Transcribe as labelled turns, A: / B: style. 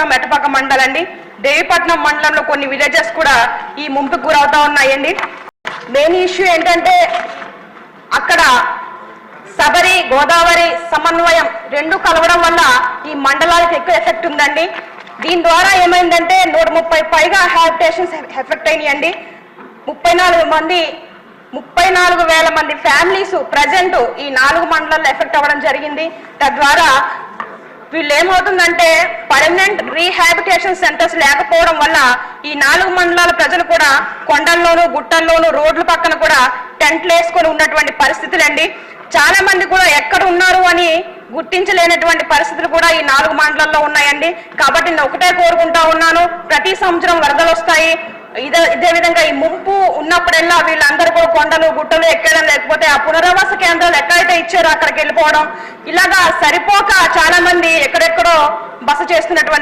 A: శ్రీకాకుళం మెట్టపాక మండలండి. దేవిపట్నం మండలంలో కొన్ని విలేజెస్ కూడా ఈ ముంపుకు గురవుతా ఉన్నాయండి. మెయిన్ ఇష్యూ ఏంటంటే అక్కడ సబరి గోదావరి సమన్వయం రెండు కలవడం వల్ల ఈ మండలాలకు ఎక్కువ ఎఫెక్ట్ ఉందండి. దీని ద్వారా ఏమైందంటే 130 పైగా హ్యాబిటేషన్స్ ఎఫెక్ట్ అయినాయండి. 34,000 మంది ఫ్యామిలీస్ ప్రజెంట్ ఈ 4 మండలాల్లో ఎఫెక్ట్ అవ్వడం జరిగింది. తద్వారా వీళ్ళు ఏమవుతుందంటే పర్మనెంట్ రీహాబిటేషన్ సెంటర్స్ లేకపోవడం వల్ల ఈ 4 మండలాల ప్రజలు కూడా కొండల్లోనూ గుట్టల్లోనూ రోడ్ల పక్కన కూడా టెంట్లు వేసుకొని ఉన్నటువంటి పరిస్థితులండి. చాలా మంది కూడా ఎక్కడ ఉన్నారు అని గుర్తించలేనటువంటి పరిస్థితులు కూడా ఈ 4 మండలాల్లో ఉన్నాయండి. కాబట్టి నేను ఒకటే కోరుకుంటా ఉన్నాను, ప్రతి సంవత్సరం వరదలు వస్తాయి. ఇదే విధంగా ఈ ముంపు ఉన్నప్పుడల్లా వీళ్ళందరూ కూడా కొండలు గుట్టలు ఎక్కడం, లేకపోతే ఆ పునరావాస కేంద్రాలు ఎక్కడైతే ఇచ్చారో అక్కడికి వెళ్ళిపోవడం, ఇలాగా సరిపోక చాలా మంది ఎక్కడెక్కడో బస చేస్తున్నటువంటి